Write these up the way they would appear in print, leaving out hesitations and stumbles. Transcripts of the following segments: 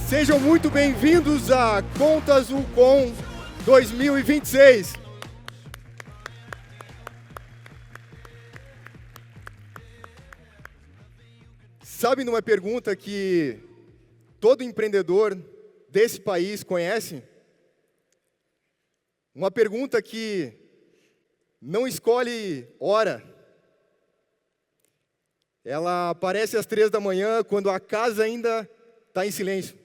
Sejam muito bem-vindos a Conta Azul Com 2026. Sabe numa pergunta que todo empreendedor desse país conhece? Uma pergunta que não escolhe hora. Ela aparece às 3 da manhã, quando a casa ainda está em silêncio.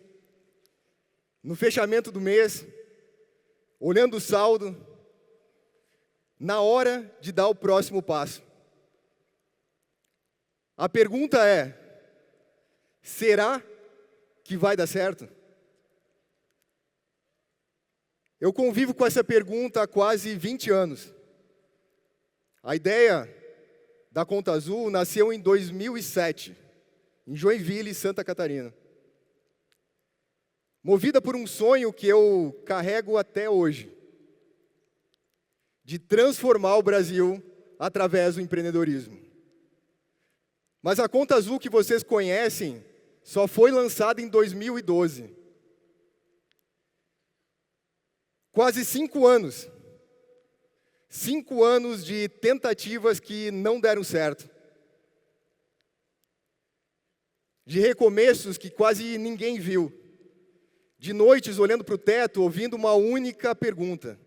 No fechamento do mês, olhando o saldo, na hora de dar o próximo passo. A pergunta é: será que vai dar certo? Eu convivo com essa pergunta há quase 20 anos. A ideia da Conta Azul nasceu em 2007, em Joinville, Santa Catarina. Movida por um sonho que eu carrego até hoje, de transformar o Brasil através do empreendedorismo. Mas a Conta Azul que vocês conhecem só foi lançada em 2012. Quase 5 anos. 5 anos de tentativas que não deram certo. De recomeços que quase ninguém viu. De noites olhando para o teto, ouvindo uma única pergunta: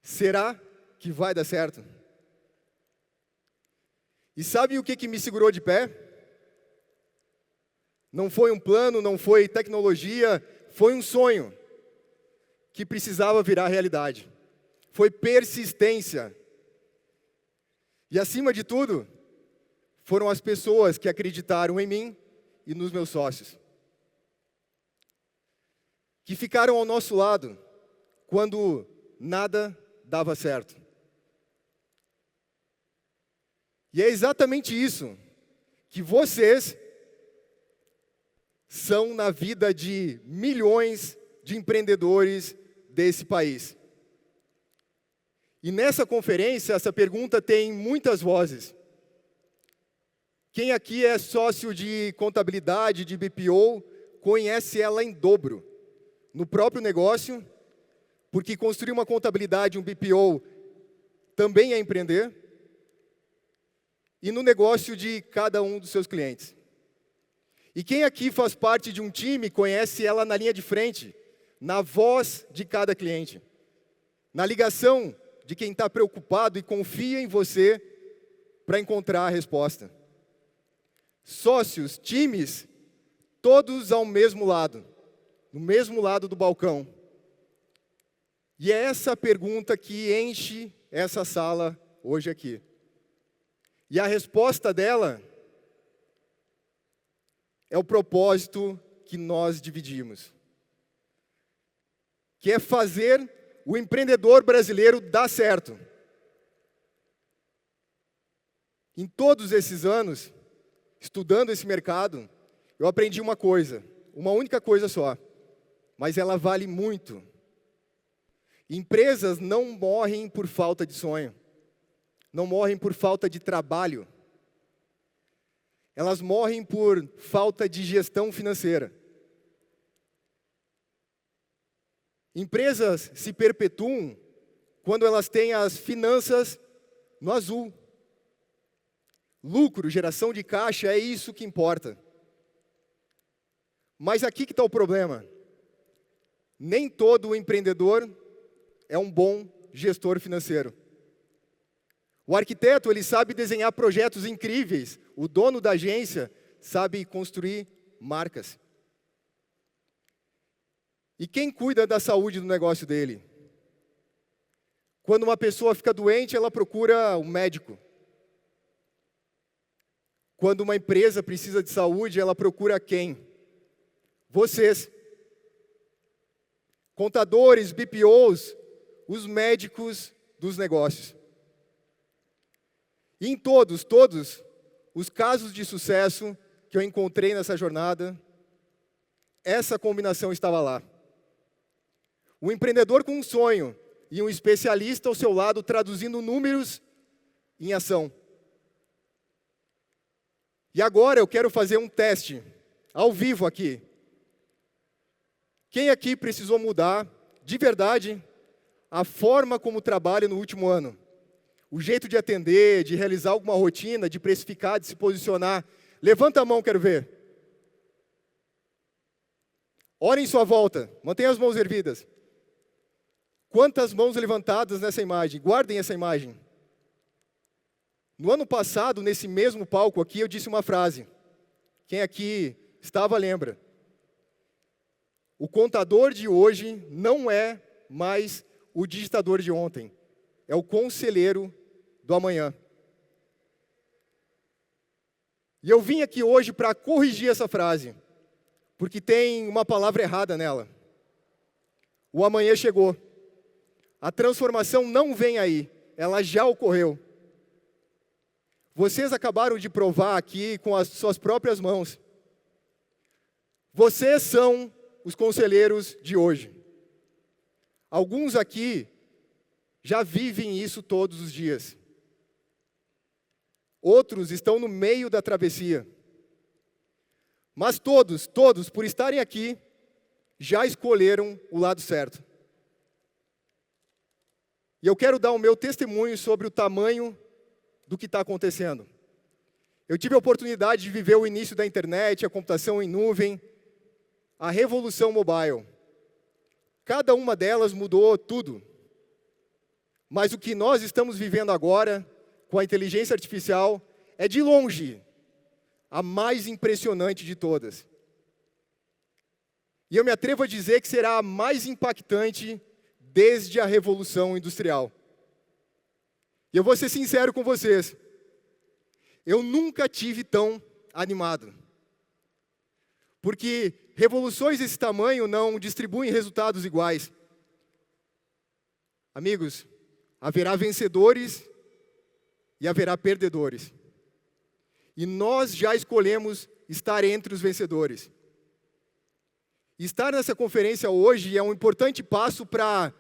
será que vai dar certo? E sabe o que me segurou de pé? Não foi um plano, não foi tecnologia, foi um sonho que precisava virar realidade. Foi persistência. E acima de tudo, foram as pessoas que acreditaram em mim e nos meus sócios. Que ficaram ao nosso lado quando nada dava certo. E é exatamente isso que vocês são na vida de milhões de empreendedores desse país. E nessa conferência, essa pergunta tem muitas vozes. Quem aqui é sócio de contabilidade, de BPO, conhece ela em dobro. No próprio negócio, porque construir uma contabilidade, um BPO, também é empreender. E no negócio de cada um dos seus clientes. E quem aqui faz parte de um time, conhece ela na linha de frente, na voz de cada cliente. Na ligação de quem está preocupado e confia em você para encontrar a resposta. Sócios, times, todos ao mesmo lado. No mesmo lado do balcão. E é essa pergunta que enche essa sala hoje aqui. E a resposta dela é o propósito que nós dividimos. Que é fazer o empreendedor brasileiro dar certo. Em todos esses anos, estudando esse mercado, eu aprendi uma coisa, uma única coisa só. Mas ela vale muito. Empresas não morrem por falta de sonho. Não morrem por falta de trabalho. Elas morrem por falta de gestão financeira. Empresas se perpetuam quando elas têm as finanças no azul. Lucro, geração de caixa, é isso que importa. Mas aqui que está o problema. Nem todo empreendedor é um bom gestor financeiro. O arquiteto, ele sabe desenhar projetos incríveis. O dono da agência sabe construir marcas. E quem cuida da saúde do negócio dele? Quando uma pessoa fica doente, ela procura um médico. Quando uma empresa precisa de saúde, ela procura quem? Vocês. Contadores, BPOs, os médicos dos negócios. E em todos os casos de sucesso que eu encontrei nessa jornada, essa combinação estava lá. Um empreendedor com um sonho e um especialista ao seu lado traduzindo números em ação. E agora eu quero fazer um teste, ao vivo aqui, Quem aqui precisou mudar, de verdade, a forma como trabalha no último ano? O jeito de atender, de realizar alguma rotina, de precificar, de se posicionar? Levanta a mão, quero ver. Olhem em sua volta, mantenha as mãos erguidas. Quantas mãos levantadas nessa imagem? Guardem essa imagem. No ano passado, nesse mesmo palco aqui, eu disse uma frase. Quem aqui estava, lembra. O contador de hoje não é mais o digitador de ontem. É o conselheiro do amanhã. E eu vim aqui hoje para corrigir essa frase, porque tem uma palavra errada nela. O amanhã chegou. A transformação não vem aí, ela já ocorreu. Vocês acabaram de provar aqui com as suas próprias mãos. Vocês são os conselheiros de hoje. Alguns aqui já vivem isso todos os dias. Outros estão no meio da travessia. Mas todos, por estarem aqui, já escolheram o lado certo. E eu quero dar o meu testemunho sobre o tamanho do que está acontecendo. Eu tive a oportunidade de viver o início da internet, a computação em nuvem, a revolução mobile. Cada uma delas mudou tudo. Mas o que nós estamos vivendo agora, com a inteligência artificial, é de longe a mais impressionante de todas. E eu me atrevo a dizer que será a mais impactante desde a Revolução Industrial. E eu vou ser sincero com vocês. Eu nunca tive tão animado. Porque revoluções desse tamanho não distribuem resultados iguais. Amigos, haverá vencedores e haverá perdedores. E nós já escolhemos estar entre os vencedores. Estar nessa conferência hoje é um importante passo para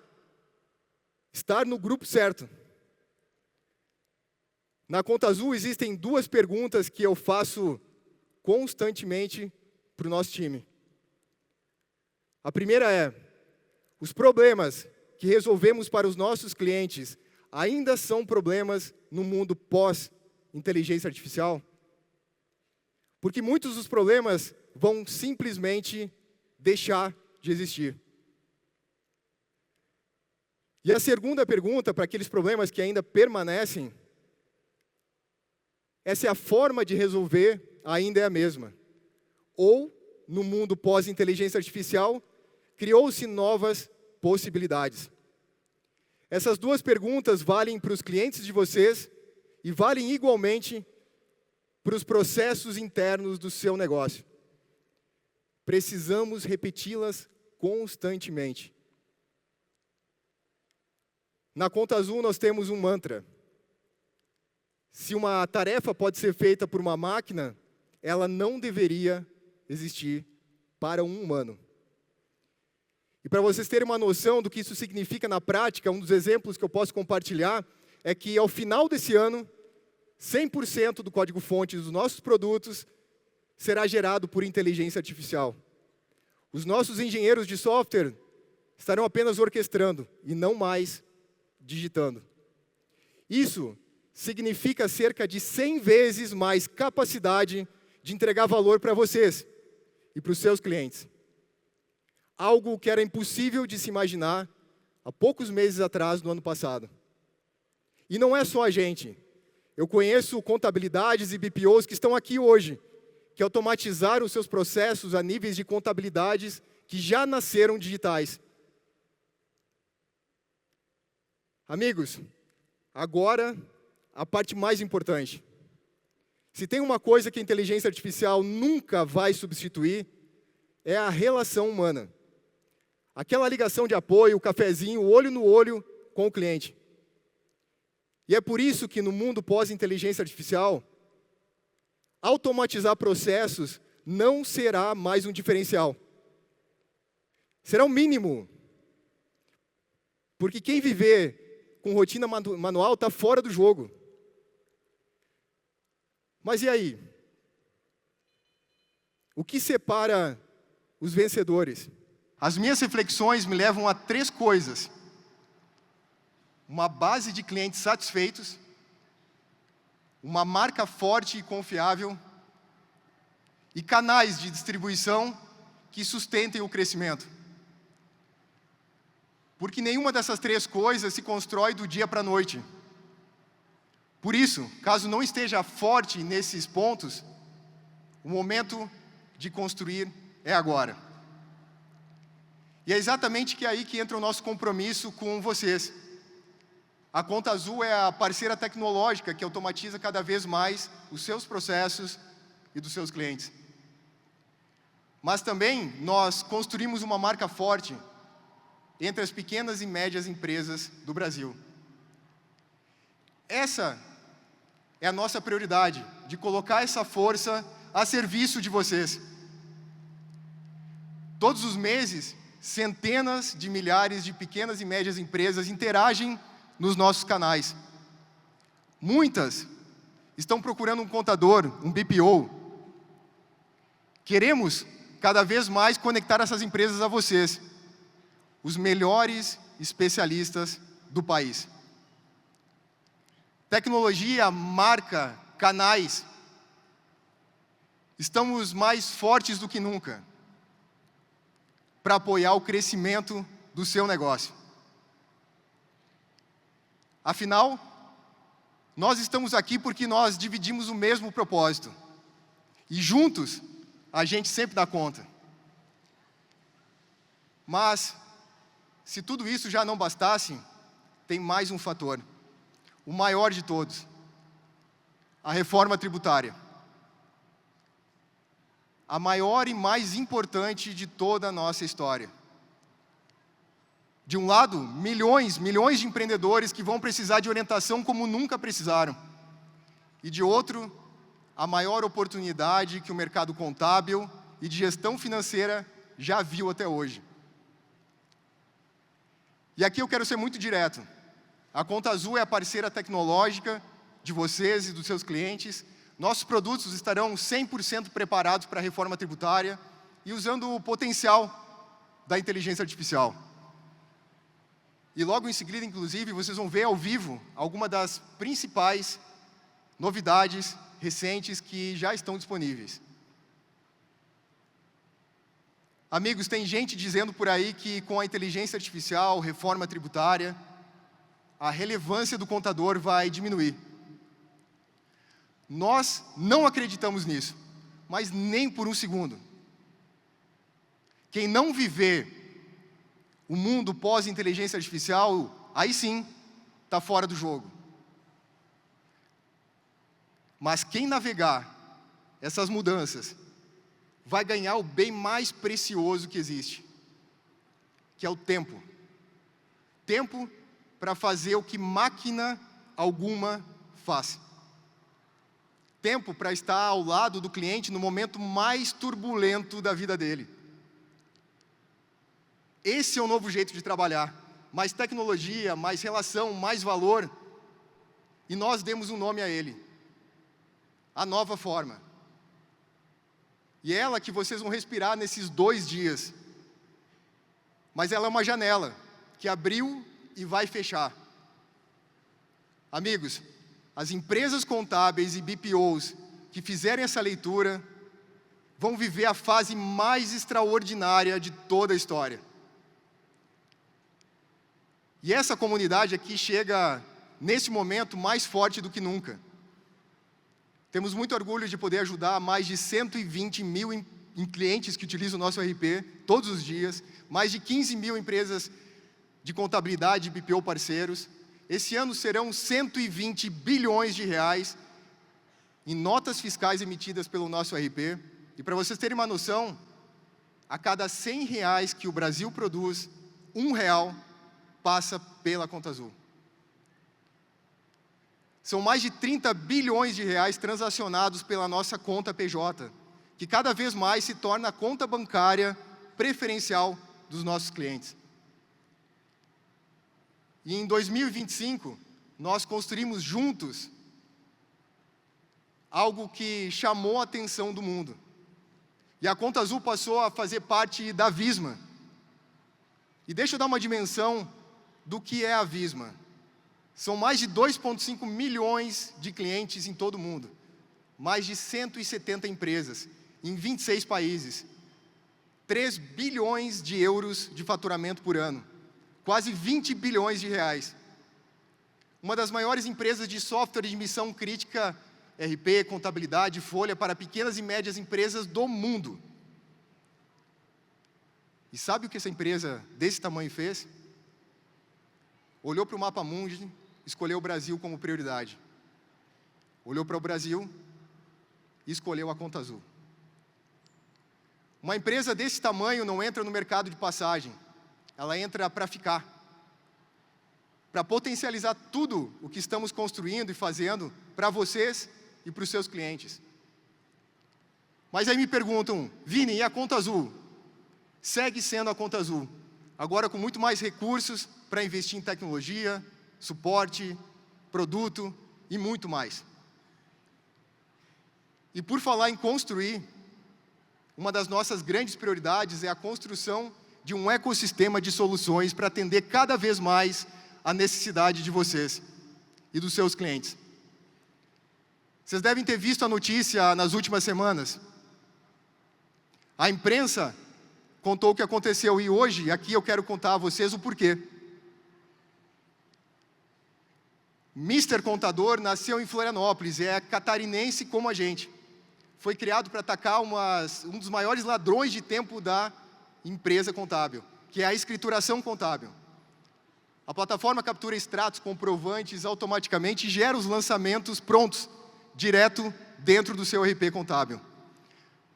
estar no grupo certo. Na Conta Azul existem duas perguntas que eu faço constantemente para o nosso time. A primeira é: os problemas que resolvemos para os nossos clientes ainda são problemas no mundo pós-inteligência artificial? Porque muitos dos problemas vão simplesmente deixar de existir. E a segunda pergunta, para aqueles problemas que ainda permanecem, é se a forma de resolver ainda é a mesma. Ou, no mundo pós-inteligência artificial, criou-se novas possibilidades. Essas duas perguntas valem para os clientes de vocês e valem igualmente para os processos internos do seu negócio. Precisamos repeti-las constantemente. Na Conta Azul nós temos um mantra. Se uma tarefa pode ser feita por uma máquina, ela não deveria existir para um humano. E para vocês terem uma noção do que isso significa na prática, um dos exemplos que eu posso compartilhar é que ao final desse ano, 100% do código-fonte dos nossos produtos será gerado por inteligência artificial. Os nossos engenheiros de software estarão apenas orquestrando e não mais digitando. Isso significa cerca de 100 vezes mais capacidade de entregar valor para vocês e para os seus clientes. Algo que era impossível de se imaginar há poucos meses atrás, no ano passado. E não é só a gente. Eu conheço contabilidades e BPOs que estão aqui hoje, que automatizaram os seus processos a níveis de contabilidades que já nasceram digitais. Amigos, agora a parte mais importante. Se tem uma coisa que a inteligência artificial nunca vai substituir, é a relação humana. Aquela ligação de apoio, o cafezinho, o olho no olho com o cliente. E é por isso que no mundo pós-inteligência artificial, automatizar processos não será mais um diferencial. Será o mínimo. Porque quem viver com rotina manual está fora do jogo. Mas e aí? O que separa os vencedores? As minhas reflexões me levam a 3 coisas: uma base de clientes satisfeitos, uma marca forte e confiável e canais de distribuição que sustentem o crescimento. Porque nenhuma dessas 3 coisas se constrói do dia para a noite. Por isso, caso não esteja forte nesses pontos, o momento de construir é agora. E é exatamente aí que entra o nosso compromisso com vocês. A Conta Azul é a parceira tecnológica que automatiza cada vez mais os seus processos e dos seus clientes. Mas também nós construímos uma marca forte entre as pequenas e médias empresas do Brasil. Essa é a nossa prioridade, de colocar essa força a serviço de vocês. Todos os meses, centenas de milhares de pequenas e médias empresas interagem nos nossos canais. Muitas estão procurando um contador, um BPO. Queremos cada vez mais conectar essas empresas a vocês, os melhores especialistas do país. Tecnologia, marca, canais. Estamos mais fortes do que nunca para apoiar o crescimento do seu negócio. Afinal, nós estamos aqui porque nós dividimos o mesmo propósito. E juntos, a gente sempre dá conta. Mas, se tudo isso já não bastasse, tem mais um fator. O maior de todos, a reforma tributária. A maior e mais importante de toda a nossa história. De um lado, milhões de empreendedores que vão precisar de orientação como nunca precisaram. E de outro, a maior oportunidade que o mercado contábil e de gestão financeira já viu até hoje. E aqui eu quero ser muito direto. A Conta Azul é a parceira tecnológica de vocês e dos seus clientes. Nossos produtos estarão 100% preparados para a reforma tributária e usando o potencial da inteligência artificial. E logo em seguida, inclusive, vocês vão ver ao vivo algumas das principais novidades recentes que já estão disponíveis. Amigos, tem gente dizendo por aí que com a inteligência artificial, reforma tributária, a relevância do contador vai diminuir. Nós não acreditamos nisso, mas nem por um segundo. Quem não viver o mundo pós-inteligência artificial, aí sim, está fora do jogo. Mas quem navegar essas mudanças vai ganhar o bem mais precioso que existe, que é o tempo. Tempo para fazer o que máquina alguma faz. Tempo para estar ao lado do cliente no momento mais turbulento da vida dele. Esse é o novo jeito de trabalhar. Mais tecnologia, mais relação, mais valor. E nós demos um nome a ele. A nova forma. E é ela que vocês vão respirar nesses 2 dias. Mas ela é uma janela que abriu e vai fechar. Amigos, as empresas contábeis e BPOs que fizerem essa leitura vão viver a fase mais extraordinária de toda a história. E essa comunidade aqui chega, nesse momento, mais forte do que nunca. Temos muito orgulho de poder ajudar mais de 120 mil clientes que utilizam o nosso RP todos os dias, mais de 15 mil empresas de contabilidade e BPO parceiros. Esse ano serão 120 bilhões de reais em notas fiscais emitidas pelo nosso RP. E para vocês terem uma noção, a cada 100 reais que o Brasil produz, R$1 passa pela Conta Azul. São mais de 30 bilhões de reais transacionados pela nossa conta PJ, que cada vez mais se torna a conta bancária preferencial dos nossos clientes. E em 2025, nós construímos juntos algo que chamou a atenção do mundo. E a Conta Azul passou a fazer parte da Visma, E deixa eu dar uma dimensão do que é a Visma. São mais de 2,5 milhões de clientes em todo o mundo. Mais de 170 empresas, em 26 países. 3 bilhões de euros de faturamento por ano. Quase 20 bilhões de reais. Uma das maiores empresas de software de missão crítica, RP, contabilidade, folha, para pequenas e médias empresas do mundo. E sabe o que essa empresa desse tamanho fez? Olhou para o mapa mundi, escolheu o Brasil como prioridade. Olhou para o Brasil e escolheu a Conta Azul. Uma empresa desse tamanho não entra no mercado de passagem. Ela entra para ficar. Para potencializar tudo o que estamos construindo e fazendo para vocês e para os seus clientes. Mas aí me perguntam, Vini, e a Conta Azul? Segue sendo a Conta Azul, agora com muito mais recursos para investir em tecnologia, suporte, produto e muito mais. E por falar em construir, uma das nossas grandes prioridades é a construção de um ecossistema de soluções para atender cada vez mais a necessidade de vocês e dos seus clientes. Vocês devem ter visto a notícia nas últimas semanas. A imprensa contou o que aconteceu e hoje, aqui eu quero contar a vocês o porquê. Mr. Contador nasceu em Florianópolis, é catarinense como a gente. Foi criado para atacar um dos maiores ladrões de tempo da empresa contábil, que é a escrituração contábil. A plataforma captura extratos comprovantes automaticamente e gera os lançamentos prontos, direto dentro do seu RP contábil.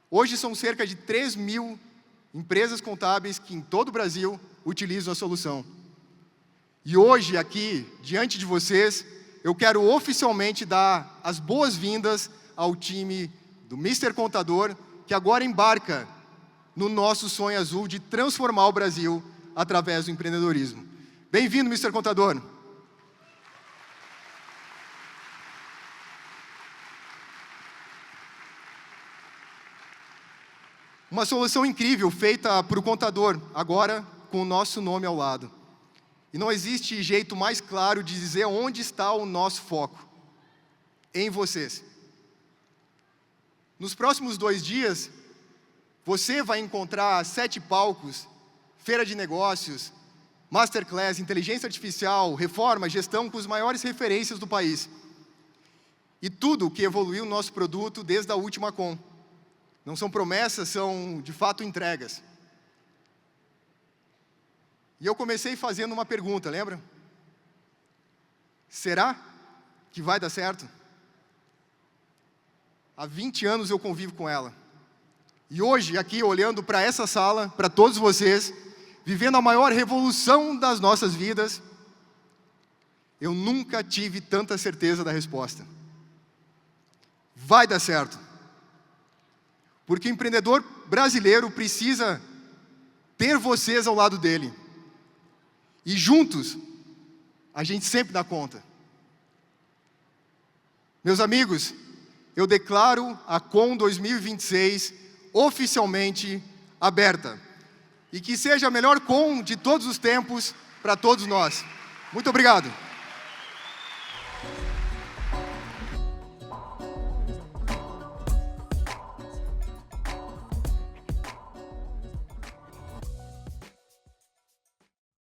Hoje são cerca de 3 mil empresas contábeis que em todo o Brasil utilizam a solução. E hoje, aqui, diante de vocês, eu quero oficialmente dar as boas-vindas ao time do Mr. Contador, que agora embarca no nosso sonho azul de transformar o Brasil através do empreendedorismo. Bem-vindo, Mr. Contador. Uma solução incrível, feita para o contador, agora com o nosso nome ao lado. E não existe jeito mais claro de dizer onde está o nosso foco. Em vocês. Nos próximos 2 dias, você vai encontrar 7 palcos, feira de negócios, masterclass, inteligência artificial, reforma, gestão com as maiores referências do país. E tudo o que evoluiu o nosso produto desde a última Com. Não são promessas, são de fato entregas. E eu comecei fazendo uma pergunta, lembra? Será que vai dar certo? Há 20 anos eu convivo com ela. E hoje, aqui, olhando para essa sala, para todos vocês, vivendo a maior revolução das nossas vidas, eu nunca tive tanta certeza da resposta. Vai dar certo. Porque o empreendedor brasileiro precisa ter vocês ao lado dele. E juntos, a gente sempre dá conta. Meus amigos, eu declaro a Com 2026 oficialmente aberta. E que seja a melhor Com de todos os tempos para todos nós. Muito obrigado.